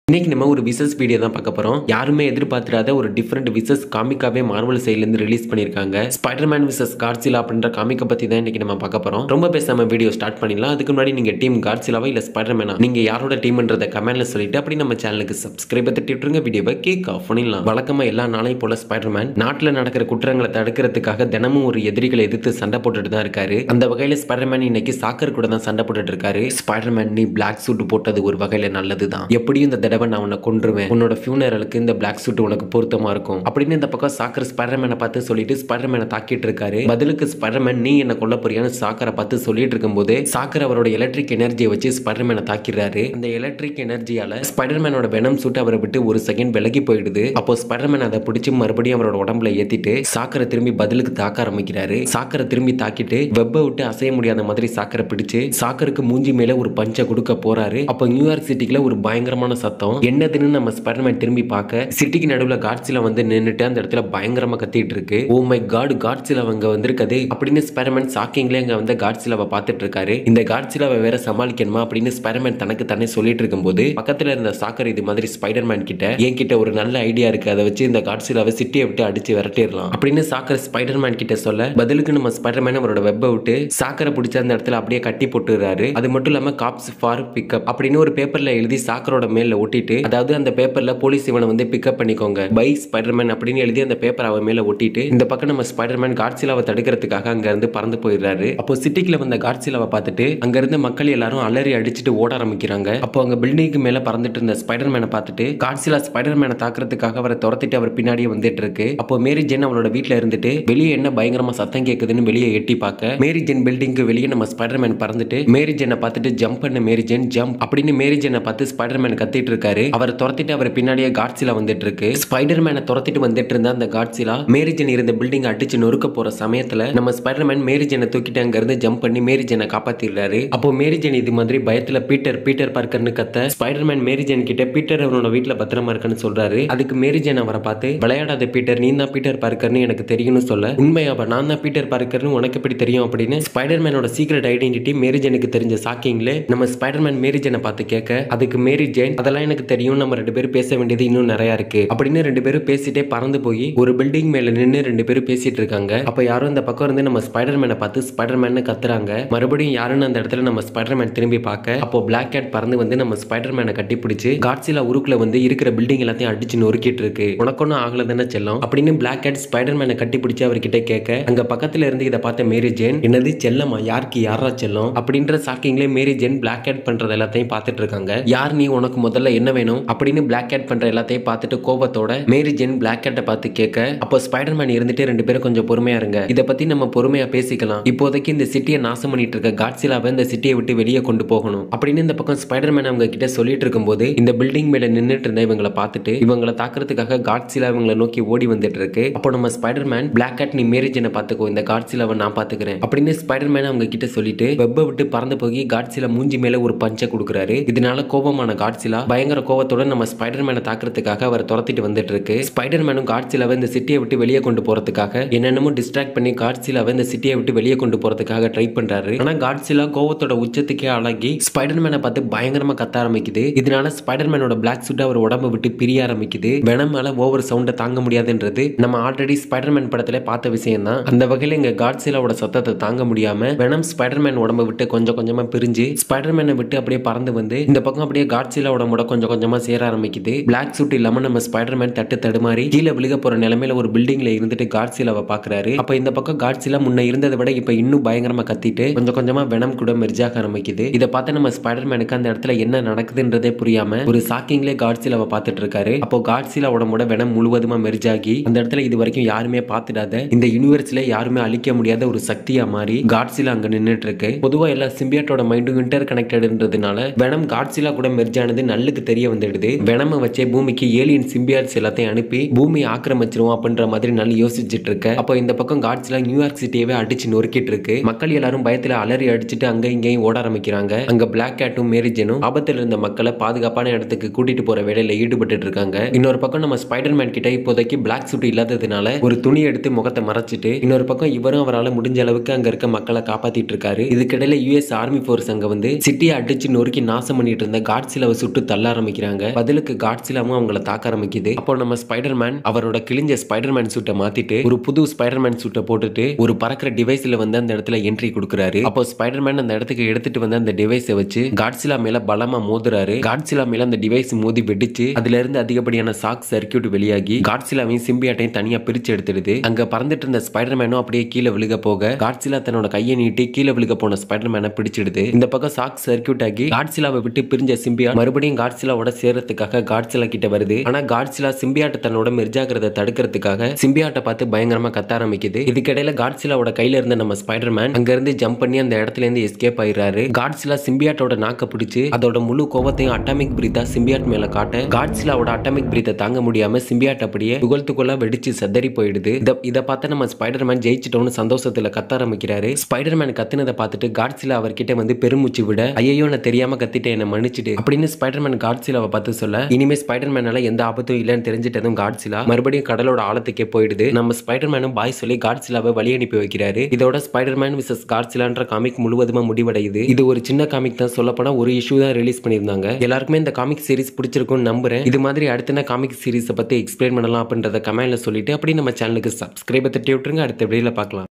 இன்னைக்கு நம்ம ஒரு விசஸ் வீடியோ தான் பார்க்க போறோம். யாருமே எதிர்பார்த்திராத ஒரு டிஃபரெண்ட் விசஸ் காமிக்காவே மார்வல் சைடுல இருந்து ரிலீஸ் பண்ணிருக்காங்க. ஸ்பைடர்மேன் விசஸ் காட்ஸிலா அப்படின்ற காமிக்க பத்தி தான் இன்னைக்கு நம்ம பார்க்க போறோம். ரொம்ப பேசாம வீடியோ ஸ்டார்ட் பண்ணிடலாம். அதுக்கு முன்னாடி நீங்க டீம் காட்ஸிலாவா இல்ல ஸ்பைடர்மேனா நீங்க யாரோட டீம்ன்றத கமெண்ட்ல சொல்லிட்டு அப்படி நம்ம சேனலுக்கு சப்ஸ்கிரைப் தட்டி விட்டுருங்க. வீடியோவை கேக் ஆஃப் பண்ணிடலாம். வழக்கமா எல்லா நாளையும் போல ஸ்பைடர்மேன் நாட்டுல நடக்கிற குற்றங்களை தடுக்கிறதுக்காக தினமும் ஒரு எதிரிகளை எதிர்த்து சண்டை போட்டுட்டு தான் இருக்காரு. அந்த வகையில ஸ்பைடர்மேன் இன்னைக்கு சாக்கர் கூட தான் சண்டை போட்டுட்டு இருக்காரு. ஸ்பைடர்மேன் நீ பிளாக் சூட் போட்டது ஒரு வகையில நல்லதுதான். எப்படியும் இந்த நான் உன்னை கொன்றுவேன். உன்னோட ஃபியூனரலுக்கு இந்த பிளாக் சூட் உனக்கு பொருத்தமா இருக்கும் அப்படின்னு இந்த பக்கம் சாக்கர் ஸ்பைடர்மேனை பார்த்து சொல்லிட்டு ஸ்பைடர்மேனை தாக்கிட்டு இருக்காரு. பதிலுக்கு ஸ்பைடர்மேன் நீ என்ன கொல்ல போறியான்னு சாக்கரை பார்த்து சொல்லிட்டு இருக்கும்போது சாக்கர் அவரோட எலக்ட்ரிக் எனர்ஜியை வச்சு ஸ்பைடர்மேனை தாக்கிறாரு. அந்த எலக்ட்ரிக் எனர்ஜியால ஸ்பைடர்மேனோட வெனம் சூட் அவரை விட்டு ஒரு செகண்ட் விலகி போயிடுது. அப்போ ஸ்பைடர்மேன் அதை பிடிச்சி மறுபடியும் அவரோட உடம்புல ஏத்திட்டு சாக்கரை திரும்பி பதிலுக்கு தாக்க ஆரம்பிக்கிறாரு. சாக்கரை திரும்பி தாக்கிட்டு வெப்ப விட்டு அசைய முடியாத மாதிரி சாக்கரை பிடிச்சு சாக்கருக்கு மூஞ்சி மேல ஒரு பஞ்சை கொடுக்க போறாரு. அப்போ நியூயார்க் சிட்டிக்குள்ள ஒரு பயங்கரமான சத்தம். என்னதுன்னு நம்ம ஸ்பைடர்மேன் திரும்பி பார்க்க சிட்டிக்கு நடுவுல காட்ஸிலா வந்து நின்னுட்டு அந்த இடத்துல பயங்கரமா கத்திட்டு இருக்கு. ஓ மை காட், காட்ஸிலா அங்க வந்திருக்கதே அப்படின்னு ஸ்பைடர்மேன் ஷாக்கிங்ல அங்க வந்து காட்ஸிலாவை பார்த்துட்டு இருக்காரு. இந்த காட்ஸிலாவை வேற சமாளிக்கணுமா அப்படின்னு ஸ்பைடர்மேன் தனக்கு தானே சொல்லிட்டு இருக்கும்போது பக்கத்துல இருந்த சாக்கர் இது மாதிரி ஸ்பைடர்மேன் கிட்ட என்கிட்ட ஒரு நல்ல ஐடியா இருக்கு, அதை வச்சு இந்த காட்ஸிலாவை சிட்டியை விட்டு அடிச்சு விரட்டிடலாம் அப்படின்னு சாக்கர் ஸ்பைடர்மேன் கிட்ட சொல்ல பதிலுக்கு நம்ம ஸ்பைடர்மேன் அவரோட வெப்ப விட்டு சாக்கரை பிடிச்ச அந்த இடத்துல அப்படியே கட்டி போட்டுறாரு. அது மட்டும் இல்லாம காப்ஸ் ஃபார் பிக்கப் அப்படின்னு ஒரு பேப்பர்ல எழுதி சாக்கரோட மேல ஒட்டிட்டு, அதாவது அந்த பேப்பர்ல போலீஸ் இவனை வந்து பிக்கப் பண்ணிக்கோங்க பை ஸ்பைடர்மேன் அப்படின்னு எழுதி அந்த பேப்பர் அவன் மேல ஒட்டிட்டு இந்த பக்கம் நம்ம ஸ்பைடர்மேன் காட்ஸிலாவை தடுக்கிறதுக்காக அங்க இருந்து பறந்து போயிடுறாரு. அப்போ சிட்டிக்குள்ள வந்த காட்ஸிலாவை பார்த்துட்டு அங்க இருந்த மக்கள் எல்லாரும் அலறி அடிச்சுட்டு ஓட ஆரம்பிக்கிறாங்க. அப்போ அங்க பில்டிங்க்கு மேல பறந்துட்டு இருந்த ஸ்பைடர்மேனை பார்த்துட்டு காட்ஸிலா ஸ்பைடர்மேனை தாக்குறதுக்காக அவரை துரத்திட்டு அவர் பின்னாடியே வந்துட்டு இருக்கு. அப்போ மேரி ஜென் அவளோட வீட்டுல இருந்துட்டு வெளியே என்ன பயங்கரமா சத்தம் கேக்குதுன்னு வெளியே எட்டி பார்க்க மேரி ஜென் பில்டிங்க்கு வெளியே நம்ம ஸ்பைடர்மேன் பறந்துட்டு மேரி ஜென்னை பார்த்துட்டு ஜம்ப் பண்ண மேரி ஜென் ஜம்ப் அப்படின்னு மேரி ஜென்னை பார்த்து ஸ்பைடர்மேன் கத்திட்டு இருக்காரு. அவரை துரத்திட்டு அவர் பின்னாடியே காட்ஸிலா வந்துட்டு இருக்கு. ஸ்பைடர்மேனை துரத்திட்டு வந்துட்டு இருந்த அந்த காட்ஸிலா மேரி ஜென் இருந்த பில்டிங் அடிச்சு நொறுக்க போற சமயத்துல நம்ம ஸ்பைடர்மேன் மேரி ஜென்னை தூக்கிட்டு அங்க இருந்து ஜம்ப் பண்ணி மேரி ஜென்னை காப்பாத்திடுறாரு. அப்போ மேரி ஜென் இது மாதிரி பயத்துல பீட்டர் பீட்டர் பார்க்கர்னு கத்த ஸ்பைடர்மேன் மேரி ஜென் கிட்ட பீட்டர் அவனோட வீட்டுல பத்திரமா இருக்குன்னு சொல்றாரு. அதுக்கு மேரி ஜென் அவரை பார்த்து விளையாடாத பீட்டர், நீ தான் பீட்டர் பார்க்கர்னு எனக்கு தெரியும்னு சொல்ல உண்மையாவா நான் தான் பீட்டர் பார்க்கர்னு உனக்கு எப்படி தெரியும் அப்படின்னு ஸ்பைடர்மேனோட சீக்ரெட் ஐடென்டிட்டி மேரி ஜெனுக்கு தெரிஞ்ச சாக்கிங்ல நம்ம ஸ்பைடர்மேன் மேரி ஜென்னை பார்த்து கேட்க அதுக்கு மேரி ஜென் அதெல்லாம் எனக்கு தெரியும், நம்ம ரெண்டு பேரும் பேச வேண்டியது இன்னும் நிறைய இருக்கு அப்படின்னு ரெண்டு பேரும் பேசிட்டே பறந்து போய் ஒரு பில்டிங் மேல நின்று ரெண்டு பேரும் பேசிட்டு இருக்காங்க. அப்ப யாரும் இந்த பக்கம் இருந்து நம்ம ஸ்பைடர்மேனை பார்த்து ஸ்பைடர்மேன் கத்துறாங்க. மறுபடியும் யாருன்னு அந்த இடத்துல நம்ம ஸ்பைடர்மேன் திரும்பி பார்க்க அப்போ பிளாக் கேட் பறந்து வந்து நம்ம ஸ்பைடர்மேனை கட்டி பிடிச்சு காட்ஸிலா உருக்குல வந்து இருக்கிற பில்டிங் எல்லாத்தையும் அடிச்சு நொறுக்கிட்டு இருக்கு. உனக்கொன்னும் ஆகல தானே செல்லம் அப்படின்னு பிளாக் கேட் ஸ்பைடர்மேனை கட்டி பிடிச்சு அவர்கிட்ட கேட்க அங்க பக்கத்துல இருந்து இதை பார்த்த மேரி ஜென் என்னது செல்லமா, யாருக்கு யாரா செல்லம் அப்படின்ற ஷாக்கிங்ல மேரி ஜென் பிளாக் கேட் பண்றது எல்லாத்தையும் பார்த்துட்டு இருக்காங்க. யார் நீ, உனக்கு முதல்ல என்ன வேணும் அப்படின்னு பிளாக் கேட் பண்ற எல்லாத்தையும் பார்த்துட்டு கோபத்தோட மேரி ஜென் பிளாக் கேட்டை பார்த்து கேட்க அப்போ ஸ்பைடர்மேன் இருந்துட்டு ரெண்டு பேரும் கொஞ்சம் பொறுமையா இருங்க, இதை பத்தி நம்ம பொறுமையா பேசிக்கலாம், இப்போதைக்கு இந்த சிட்டியை நாசம் பண்ணிட்டு இருக்க காட்ஸிலாவை இந்த சிட்டியை விட்டு வெளியே கொண்டு போகணும் அப்படின்னு இந்த பக்கம் ஸ்பைடர்மேன் அவங்க கிட்ட சொல்லிட்டு இருக்கும்போது இந்த பில்டிங் மேல நின்னுட்டு இருந்த இவங்களை பார்த்துட்டு இவங்களை தாக்குறதுக்காக காட்ஸிலா இவங்களை நோக்கி ஓடி வந்துட்டு இருக்கு. அப்போ நம்ம ஸ்பைடர்மேன் பிளாக் கேட் நீ மேரி ஜெனை பார்த்துக்கோ, இந்த காட்ஸிலாவை நான் பாத்துக்கிறேன் அப்படின்னு ஸ்பைடர்மேன் அவங்க கிட்ட சொல்லிட்டு வெப்ப விட்டு பறந்து போய் காட்ஸிலா மூஞ்சி மேல ஒரு பஞ்சை கொடுக்குறாரு. இதனால கோபமான காட்ஸிலா பயங்கர கோபத்தோட நம்ம ஸ்பைடர்மேனை தாக்குறதுக்காக அவர் துரத்திட்டு வந்துட்டு இருக்கு. ஸ்பைடர்மேனும் காட்ஸிலாவை இந்த சிட்டியை விட்டு வெளியே கொண்டு போறதுக்காக என்னென்னமோ டிஸ்ட்ராக்ட் பண்ணி காட்ஸிலாவை இந்த சிட்டியை விட்டு வெளியே கொண்டு போறதுக்காக ட்ரை பண்றாரு. ஆனா காட்ஸிலா கோவத்தோட உச்சத்துக்கே அழகி ஸ்பைடர்மேனை பார்த்து பயங்கரமா கத்த ஆரம்பிக்குது. இதனால ஸ்பைடர்மேனோட பிளாக் சூட் அவர் உடம்பை விட்டு பிரிய ஆரம்பிக்குது. வெனமால ஓவர் சவுண்டை தாங்க முடியாதுன்றது நம்ம ஆல்ரெடி ஸ்பைடர்மேன் படத்துல பார்த்த விஷயம் தான். அந்த வகையில இங்க காட்ஸிலாவோட சத்தத்தை தாங்க முடியாம வெனம் ஸ்பைடர்மேன் உடம்பை விட்டு கொஞ்சம் கொஞ்சமா பிரிஞ்சு ஸ்பைடர்மேனை விட்டு அப்படியே பறந்து வந்து இந்த பக்கம் அப்படியே காட்ஸிலா உடம்போட கொஞ்சம் கொஞ்சமா சேர ஆரம்பிக்குது. பிளாக் சூட் இல்லாம நம்ம ஸ்பைடர்மேன் தட்டு தடுமாறி கீழே விழுக போற நிலைமையில ஒரு பில்டிங்ல இருந்துட்டு காட்ஸிலாவை பாக்குறாரு. அப்ப இந்த பக்கம் காட்ஸிலா முன்ன இருந்ததை விட இப்ப இன்னும் பயங்கரமா கத்திட்டு கொஞ்சம் கொஞ்சமா வெனம் கூட மெர்ஜாக ஆரம்பிக்குது. இதை பார்த்து நம்ம ஸ்பைடர்மேனுக்கு அந்த இடத்துல என்ன நடக்குதுன்றதே புரியாம ஒரு ஷாக்கிங்ல காட்ஸிலாவை பார்த்துட்டு இருக்காரு. அப்போ காட்ஸிலா உடம்போட வெனம் முழுவதுமா மெர்ஜாகி அந்த இடத்துல இது வரைக்கும் யாருமே பார்த்துடாத இந்த யூனிவர்ஸ்ல யாருமே அழிக்க முடியாத ஒரு சக்தியா மாறி காட்ஸிலா அங்க நின்னுட்டு இருக்கு. பொதுவா எல்லா சிம்பியாட்டோட மைண்டும் இன்டர் கனெக்டட்ன்றதுனால வெனம் காட்ஸிலா கூட மெர்ஜானது நல்லுக்கு தெரிய வந்துடுது. வெனமை வச்சே பூமிக்கு ஏலியன் சிம்பியாட்ஸ் எல்லாத்தையும் அனுப்பி பூமியை ஆக்கிரமிச்சிருவோம் அப்படின்ற மாதிரி நல்லா யோசிச்சுட்டு இருக்க. அப்போ இந்த பக்கம் காட்ஸிலா நியூயார்க் சிட்டியவே அடிச்சு நொறுக்கிட்டு இருக்கு. மக்கள் எல்லாரும் பயத்துல அலறி அடிச்சுட்டு அங்க இங்கேயும் ஓட ஆரம்பிக்கிறாங்க. அங்க பிளாக் கேட்டும் மேரி ஜெனும் ஆபத்தில் இருந்த மக்களை பாதுகாப்பான இடத்துக்கு கூட்டிட்டு போற வேலையில ஈடுபட்டு இருக்காங்க. இன்னொரு பக்கம் நம்ம ஸ்பைடர்மேன் கிட்ட இப்போதைக்கு பிளாக் சூட் இல்லாததுனால ஒரு துணி எடுத்து முகத்தை மறைச்சிட்டு இன்னொரு பக்கம் இவரும் அவரால் முடிஞ்ச அளவுக்கு அங்க இருக்க மக்களை காப்பாத்திட்டு இருக்காரு. இதுக்கிடையில யுஎஸ் ஆர்மி போர்ஸ் அங்க வந்து சிட்டியை அடிச்சு நொறுக்கி நாசம் பண்ணிட்டு இருந்த காட்ஸிலாவை சுட்டு தள்ள ஆரம்பிக்கிறாங்க. பதிலுக்கு காட்சிலாவும் அவங்கள தாக்க ஆரம்பிக்குது. அப்போ நம்ம ஸ்பைடர்மேன் அவரோட கிழிஞ்ச ஸ்பைடர்மேன் சூட்டை மாத்திட்டு ஒரு புது ஸ்பைடர்மேன் சூட்டை போட்டுட்டு ஒரு பறக்கிற டிவைஸ்ல வந்து அந்த இடத்துல என்ட்ரி கொடுக்குறாரு. அப்போ ஸ்பைடர்மேன் அந்த இடத்துக்கு எடுத்துட்டு வந்து அந்த டிவைஸை வச்சு காட்சிலா மேல பலமா மோதுறாரு. காட்சிலா மேல அந்த டிவைஸ் மோதி வெடிச்சு அதுல இருந்து அதிகப்படியான ஷாக் சர்க்யூட் வெளியாகி காட்சிலாவையும் சிம்பியாட்டையும் தனியா பிரிச்சு எடுத்துடுது. அங்க பறந்துட்டு இருந்த ஸ்பைடர்மேனும் அப்படியே கீழே விழுக போக காட்சிலா தன்னோட கையை நீட்டி கீழே விழுக போன ஸ்பைடர்மேனை பிடிச்சிடுது. இந்த பக்கம் ஷாக் சர்க்யூட் ஆகி காட்சிலாவை விட்டு பிரிஞ்ச சிம்பியாட் மறுபடியும் காட்சிலாவோட சேர்றதுக்காக காட்சிலா கிட்ட வருது. ஆனா காட்சிலா சிம்பியாட்ட தன்னோட மெர்ஜாகிறத தடுக்கிறதுக்காக சிம்பியாட்டை பார்த்து பயங்கரமா கத்த ஆரம்பிக்குது. இதுக்கிடையில காட்சிலாவோட கையில இருந்த நம்ம ஸ்பைடர்மேன் அங்க இருந்து ஜம்ப் பண்ணி அந்த இடத்துல இருந்து எஸ்கேப் ஆயிடுறாரு. காட்சிலா சிம்பியாட்டோட நாக்க பிடிச்சு அதோட முழு கோவத்தையும் அட்டாமிக் பிரீத்தா சிம்பியாட் மேல காட்ட காட்சிலாவோட அட்டாமிக் பிரீத்தை தாங்க முடியாம சிம்பியாட் அப்படியே துகள்துக்குள்ள வெடிச்சு செதறி போயிடுது. இத பார்த்து நம்ம ஸ்பைடர்மேன் ஜெயிச்சிட்டோம்னு சந்தோஷத்துல கத்த ஆரம்பிக்கிறாரு. ஸ்பைடர்மேன் கத்துனதை பார்த்துட்டு காட்சிலா அவர்கிட்ட வந்து பெருமூச்சு விட ஐயோ நான் தெரியாம கத்திட்டேன் என்ன மன்னிச்சிடு அப்படின்னு ஸ்பைடர்மேன் காட்சிலாவை பார்த்து சொல்ல இனிமே ஸ்பைடர்மேனால எந்த ஆபத்தும் இல்லைன்னு தெரிஞ்சிட்டதும் காட்சிலா மறுபடியும் கடலோட ஆழத்துக்கே போயிடுது. நம்ம ஸ்பைடர்மேனும் பாய் சொல்லி காட்சிலாவை வழி அனுப்பி வைக்கிறாரு. இதோட ஸ்பைடர்மேன் விசஸ் காட்சிலான்ற காமிக் முழுவதுமா முடிவடையுது. இது ஒரு சின்ன காமிக் தான், சொல்லப்போனா ஒரு இஷ்யூ தான் ரிலீஸ் பண்ணியிருந்தாங்க. எல்லாருக்குமே இந்த காமிக் சீரிஸ் பிடிச்சிருக்கும்னு நம்புறேன். இது மாதிரி அடுத்த காமிக் சீரிஸை பத்தி எக்ஸ்பிளைன் பண்ணலாம் அப்படின்றத கமெண்ட்ல சொல்லிட்டு அப்படி நம்ம சேனலுக்கு சப்ஸ்கிரைப் தட்டி விட்டுருங்க. அடுத்த வீடியோல பார்க்கலாம்.